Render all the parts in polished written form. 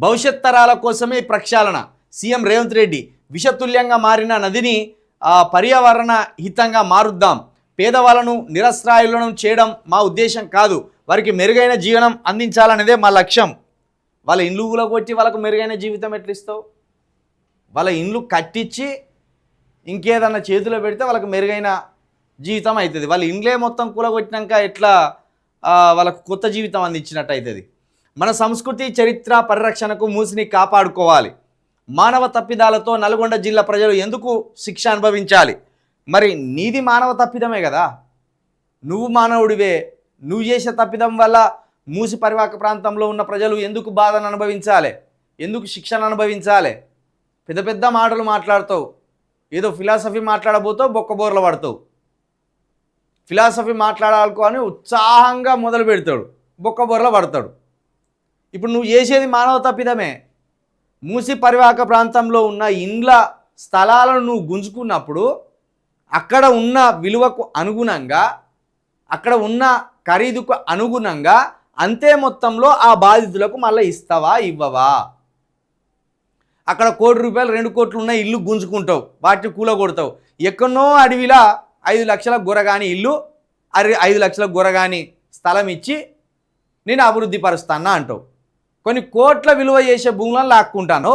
భవిష్యత్ తరాల కోసమే ప్రక్షాళన. సీఎం రేవంత్ రెడ్డి విషతుల్యంగా మారిన నదిని పర్యావరణ హితంగా మారుద్దాం. పేదవాళ్ళను నిరస్త్రాయులను చేయడం మా ఉద్దేశం కాదు, వారికి మెరుగైన జీవనం అందించాలనేదే మా లక్ష్యం. వాళ్ళ ఇండ్లు కూలగొట్టి వాళ్ళకు మెరుగైన జీవితం ఎట్లా ఇస్తావు? వాళ్ళ ఇండ్లు కట్టించి ఇంకేదన్నా చేతిలో పెడితే వాళ్ళకు మెరుగైన జీవితం అవుతుంది. వాళ్ళ ఇండ్లే మొత్తం కూలగొట్టినాక ఎట్లా వాళ్ళకు కొత్త జీవితం అందించినట్టు అవుతుంది. మన సంస్కృతి చరిత్ర పరిరక్షణకు మూసిని కాపాడుకోవాలి. మానవ తప్పిదాలతో నల్గొండ జిల్లా ప్రజలు ఎందుకు శిక్ష అనుభవించాలి? మరి నీది మానవ తప్పిదమే కదా, నువ్వు మానవుడివే. నువ్వు చేసే తప్పిదం వల్ల మూసి పరివాహక ప్రాంతంలో ఉన్న ప్రజలు ఎందుకు బాధను అనుభవించాలి? ఎందుకు శిక్షను అనుభవించాలి? పెద్ద పెద్ద మాటలు మాట్లాడుతావు, ఏదో ఫిలాసఫీ మాట్లాడబోతావు, బొక్కబోర్ల పడతావు. ఫిలాసఫీ మాట్లాడాలకు అని ఉత్సాహంగా మొదలు పెడతాడు, బొక్కబోర్ల పడతాడు. ఇప్పుడు నువ్వు చేసేది మానవ తప్పిదమే. మూసి పరివాహక ప్రాంతంలో ఉన్న ఇండ్ల స్థలాలను నువ్వు గుంజుకున్నప్పుడు అక్కడ ఉన్న విలువకు అనుగుణంగా, అక్కడ ఉన్న ఖరీదుకు అనుగుణంగా అంతే మొత్తంలో ఆ బాధితులకు మళ్ళీ ఇస్తావా ఇవ్వవా? అక్కడ ₹1 కోటి 2 కోట్లు ఉన్న ఇల్లు గుంజుకుంటావు, వాటిని కూలగొడతావు. ఎక్కడనో అడవిలా 5 లక్షల గొరగాని ఇల్లు, 5 లక్షల గొరగాని స్థలం ఇచ్చి నేను అభివృద్ధి పరుస్తానా అంటావు. కొన్ని కోట్ల విలువ చేసే భూములను లాక్కుంటాను,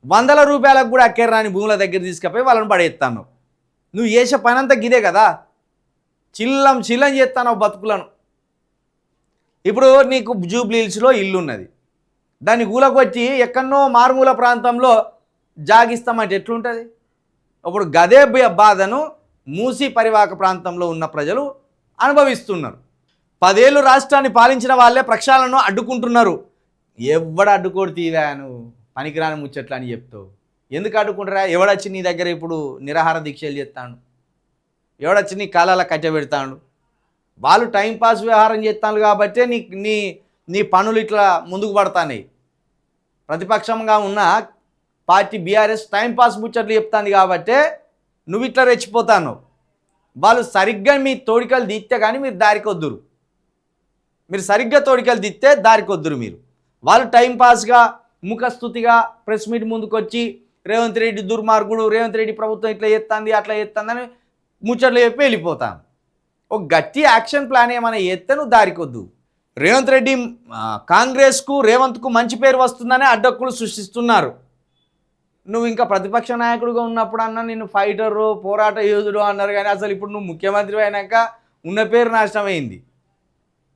₹100లకు కూడా అక్కేరాని భూముల దగ్గర తీసుకుపోయి వాళ్ళని పడేస్తాను. నువ్వు చేసే పని అంతా గిదే కదా, చిల్లం చేస్తాను బతుకులను. ఇప్పుడు నీకు జూబ్లీ హిల్స్లో ఇల్లు ఉన్నది, దాన్ని కూలకొచ్చి ఎక్కడనో మారుమూల ప్రాంతంలో జాగిస్తామంటే ఎట్లుంటుంది? అప్పుడు గదే బాధను మూసి పరివాహక ప్రాంతంలో ఉన్న ప్రజలు అనుభవిస్తున్నారు. 10 ఏళ్ళు రాష్ట్రాన్ని పాలించిన వాళ్ళే ప్రక్షాళనను అడ్డుకుంటున్నారు. ఎవడు అడ్డుకోడు తీరాను, పనికిరాని ముచ్చట్లు అని చెప్తావు. ఎందుకు అడ్డుకుంటారా? ఎవడొచ్చి నీ దగ్గర ఇప్పుడు నిరాహార దీక్షలు చేస్తాడు? ఎవడొచ్చి నీ కాలాల కట్టబెడతాడు? వాళ్ళు టైంపాస్ వ్యవహారం చేస్తాను కాబట్టే నీ నీ పనులు ఇట్లా ముందుకు పడతాయి. ప్రతిపక్షంగా ఉన్న పార్టీ బీఆర్ఎస్ టైంపాస్ ముచ్చట్లు చెప్తాను కాబట్టే నువ్వు ఇట్లా రెచ్చిపోతాను. వాళ్ళు సరిగ్గా మీ తోడికలు దిస్తే కానీ మీరు దారికొద్దురు. మీరు సరిగ్గా తోడికలు దిస్తే దారికొద్దురు. మీరు వాళ్ళు టైంపాస్గా ముఖస్థుతిగా ప్రెస్ మీట్ ముందుకు వచ్చి రేవంత్ రెడ్డి దుర్మార్గుడు, రేవంత్ రెడ్డి ప్రభుత్వం ఇట్లా చేస్తుంది అట్లా చేస్తుందని ముచ్చట్లు చెప్పి వెళ్ళిపోతాను. ఒక గట్టి యాక్షన్ ప్లాన్ ఏమైనా చేస్తే నువ్వు దారికొద్దు. రేవంత్ రెడ్డి కాంగ్రెస్కు రేవంత్కు మంచి పేరు వస్తుందనే అడ్డక్కులు సృష్టిస్తున్నారు. నువ్వు ఇంకా ప్రతిపక్ష నాయకుడిగా ఉన్నప్పుడు అన్నా నిన్ను ఫైటరు, పోరాట యోధుడు అన్నారు. కానీ అసలు ఇప్పుడు నువ్వు ముఖ్యమంత్రి అయినాక ఉన్న పేరు నాశనమైంది.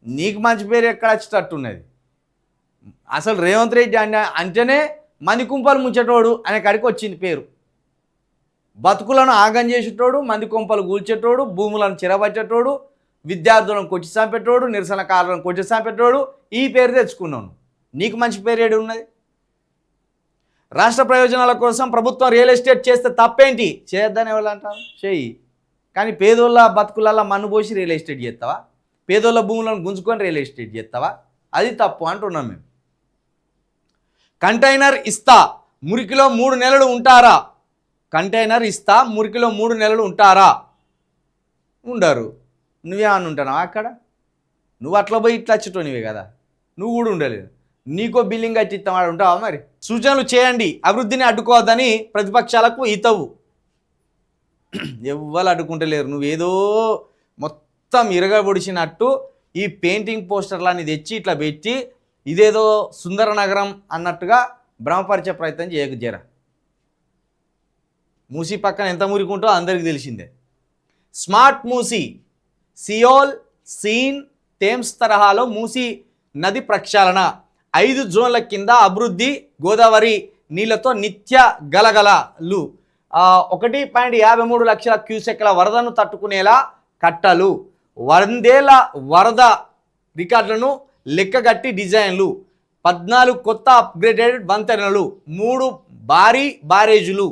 నీకు మంచి పేరు ఎక్కడ వచ్చేటట్టున్నది? అసలు రేవంత్ రెడ్డి అంటేనే మంది కుంపలు ముంచేటోడు అనే కాడికి వచ్చింది పేరు. బతుకులను ఆగం చేసేటోడు, మంది కొంపలు కూల్చేటోడు, భూములను చెరబట్టేటోడు, విద్యార్థులను కొట్టి చంపేటోడు, నిరసనకారులను కొట్టి చంపేటోడు, ఈ పేరు తెచ్చుకున్నాను. నీకు మంచి పేరు ఏడు ఉన్నది? రాష్ట్ర ప్రయోజనాల కోసం ప్రభుత్వం రియల్ ఎస్టేట్ చేస్తే తప్పేంటి? చేయొద్దని ఎవరు అంటారు? చెయ్యి. కానీ పేదోళ్ళ బతుకులల్లో మన్ను పోసి రియల్ ఎస్టేట్ చేస్తావా? పేదోళ్ళ భూములను గుంజుకొని రియల్ ఎస్టేట్ చేస్తావా? అది తప్పు అంటున్నాం మేము. కంటైనర్ ఇస్తా మురికిలో 3 నెలలు ఉంటారా? కంటైనర్ ఇస్తా మురికిలో 3 నెలలు ఉంటారా? ఉండరు. నువ్వేమన్నా ఉంటున్నావా అక్కడ? నువ్వు అట్లా పోయి ఇట్లా వచ్చేటోనివే కదా, నువ్వు కూడా ఉండలేదు. నీకో బిల్డింగ్ కట్టి ఇస్తామని ఉంటావా? మరి సూచనలు చేయండి, అభివృద్ధిని అడ్డుకోవద్దని ప్రతిపక్షాలకు ఇతవు. ఎవ్వరు అడ్డుకుంటలేరు. నువ్వేదో మొత్తం ఇరగబొడిచినట్టు ఈ పెయింటింగ్ పోస్టర్లని తెచ్చి ఇట్లా పెట్టి ఇదేదో సుందర నగరం అన్నట్టుగా భ్రమపరిచే ప్రయత్నం చేయకు జరా. మూసి పక్కన ఎంత మురికుంటో అందరికీ తెలిసిందే. స్మార్ట్ మూసి, సియోల్, సీన్, థేమ్స్ తరహాలో మూసి నది ప్రక్షాళన. 5 జోన్ల కింద అభివృద్ధి. గోదావరి నీళ్లతో నిత్య గలగలలు. 1.53 లక్షల క్యూసెక్ల వరదను తట్టుకునేలా కట్టలు. 100 ఏళ్ల వరద రికార్డులను లెక్కగట్టి డిజైన్లు. 14 కొత్త అప్గ్రేడెడ్ వంతెనలు. 3 భారీ బ్యారేజీలు.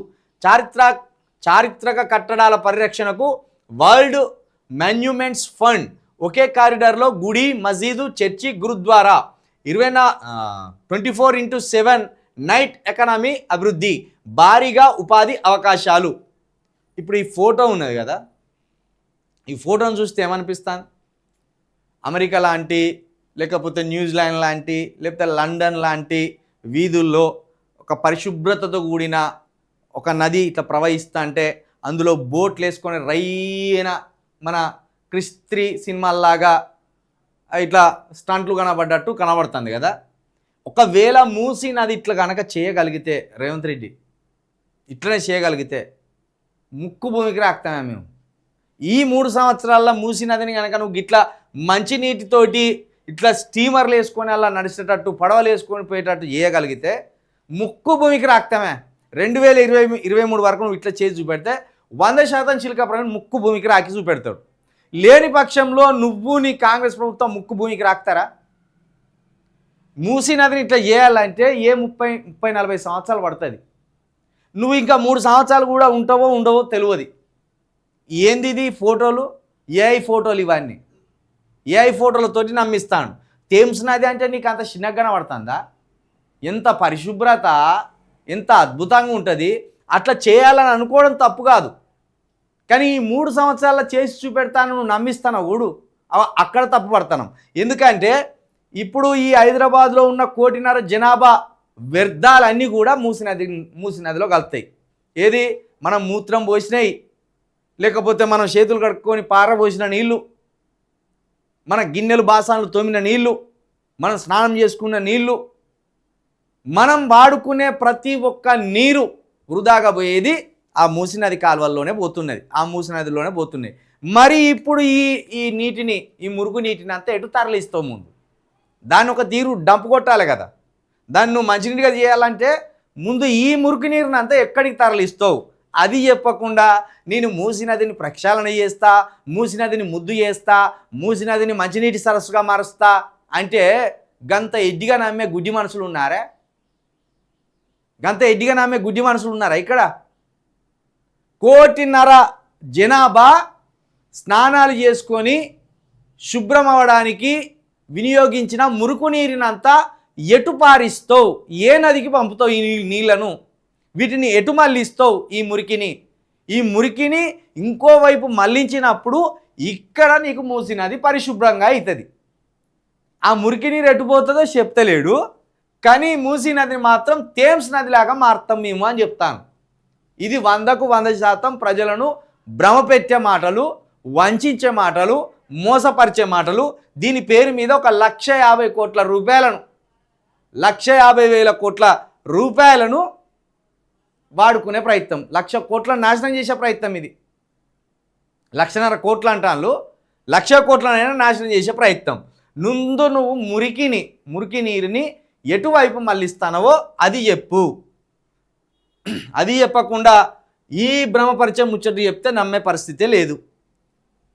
చారిత్రక కట్టడాల పరిరక్షణకు వరల్డ్ మాన్యుమెంట్స్ ఫండ్. ఒకే కారిడార్లో గుడి, మసీదు, చర్చి, గురుద్వారా. 24/7 నైట్ ఎకానమీ అభివృద్ధి. భారీగా ఉపాధి అవకాశాలు. ఇప్పుడు ఈ ఫోటో ఉన్నది కదా, ఈ ఫోటోను చూస్తే ఏమనిపిస్తాను? అమెరికా లాంటి, లేకపోతే న్యూజిలాండ్ లాంటి, లేకపోతే లండన్ లాంటి వీధుల్లో ఒక పరిశుభ్రతతో కూడిన ఒక నది ఇట్లా ప్రవహిస్తా అంటే అందులో బోట్లు వేసుకొని రైన మన క్రిస్3 సినిమాల్లాగా ఇట్లా స్టంట్లు కనబడ్డట్టు కనబడుతుంది కదా. ఒకవేళ మూసీ నది ఇట్లా కనుక చేయగలిగితే రేవంత్ రెడ్డి ఇట్లనే చేయగలిగితే ముక్కు భూమికి రాస్తామే మేము. ఈ 3 సంవత్సరాల్లో మూసీ నదిని కనుక నువ్వు ఇట్లా మంచినీటితోటి ఇట్లా స్టీమర్లు వేసుకొని అలా నడిచేటట్టు పడవలు వేసుకొని పోయేటట్టు చేయగలిగితే ముక్కు భూమికి రాస్తామే. 2023 వరకు నువ్వు ఇట్లా చేసి చూపెడితే 100% చిలక ప్రవీణ్ ముక్కు భూమికి రాకి చూపెడతాడు. లేని పక్షంలో నువ్వు నీ కాంగ్రెస్ ప్రభుత్వం ముక్కు భూమికి రాస్తారా? మూసీ నదిని ఇట్లా చేయాలంటే 30-40 సంవత్సరాలు పడుతుంది. నువ్వు ఇంకా 3 సంవత్సరాలు కూడా ఉంటావో ఉండవో తెలియదు. ఏంది ఇది ఫోటోలు, ఏఐ ఫోటోలు, ఇవన్నీ ఏఐ ఫోటోలతోటి నమ్మిస్తాను. థేమ్స్ నది అంటే నీకు అంత చిన్నగా పడుతుందా? ఎంత పరిశుభ్రత, ఎంత అద్భుతంగా ఉంటుంది. అట్లా చేయాలని అనుకోవడం తప్పు కాదు, కానీ ఈ 3 సంవత్సరాల్లో చేసి చూపెడతాను నువ్వు నమ్మిస్తాను ఊడు, అక్కడ తప్పు పడతాను. ఎందుకంటే ఇప్పుడు ఈ హైదరాబాద్లో ఉన్న 1.5 కోటి జనాభా వ్యర్థాలన్నీ కూడా మూసీ నదిలో కలుస్తాయి. ఏది మనం మూత్రం పోసినాయి, లేకపోతే మనం చేతులు కడుక్కొని పారబోసిన నీళ్ళు, మన గిన్నెలు బాసాన్లు తోమిన నీళ్ళు, మనం స్నానం చేసుకున్న నీళ్ళు, మనం వాడుకునే ప్రతి ఒక్క నీరు వృధాగా పోయేది ఆ మూసీ నది కాలువల్లోనే పోతున్నది, ఆ మూసీ నదిలోనే పోతున్నాయి. మరి ఇప్పుడు ఈ నీటిని, ఈ మురుగు నీటిని అంతా ఎటు తరలిస్తావు? ముందు దాన్ని ఒక తీరు డంప్ కొట్టాలి కదా. దాన్ని నువ్వు మంచినీటిగా చేయాలంటే ముందు ఈ మురికి నీరుని అంతా ఎక్కడికి తరలిస్తావు? అది చెప్పకుండా నేను మూసీ నదిని ప్రక్షాళన చేస్తా, మూసీ నదిని ముద్దు చేస్తా, మూసీ నదిని మంచినీటి సరస్సుగా మారుస్తా అంటే గంత ఎడ్డిగా నమ్మే గుడ్డి మనుషులు ఉన్నారా? గంత ఎడ్డిగా నమ్మే గుడ్డి మనుషులు ఉన్నారా? ఇక్కడ 1.5 కోటి జనాభా స్నానాలు చేసుకొని శుభ్రం అవ్వడానికి వినియోగించిన మురుకు నీరునంతా ఎటు పారిస్తావు? ఏ నదికి పంపుతావు ఈ నీళ్లను? వీటిని ఎటు మళ్ళిస్తావు? ఈ మురికిని ఇంకోవైపు మళ్ళించినప్పుడు ఇక్కడ నీకు మూసీ నది పరిశుభ్రంగా అవుతుంది. ఆ మురికి నీరు ఎటుపోతుందో చెప్తలేడు, కానీ మూసీ నదిని మాత్రం థేమ్స్ నదిలాగా మారుతాం మేము అని చెప్తాను. ఇది 100% ప్రజలను భ్రమపెట్టే మాటలు, వంచే మాటలు, మోసపరిచే మాటలు. దీని పేరు మీద 1,50,000 కోట్ల రూపాయలను, 1,50,000 కోట్ల రూపాయలను వాడుకునే ప్రయత్నం, 1,00,000 కోట్లను నాశనం చేసే ప్రయత్నం. ఇది 1,50,000 కోట్లు అంటాను, 1,00,000 కోట్లనైనా నాశనం చేసే ప్రయత్నం. నువ్వు మురికి నీరుని ఎటువైపు మళ్ళిస్తానవో అది చెప్పు. అది చెప్పకుండా ఈ భ్రమపరిచే ముచ్చట చెప్తే నమ్మే పరిస్థితే లేదు.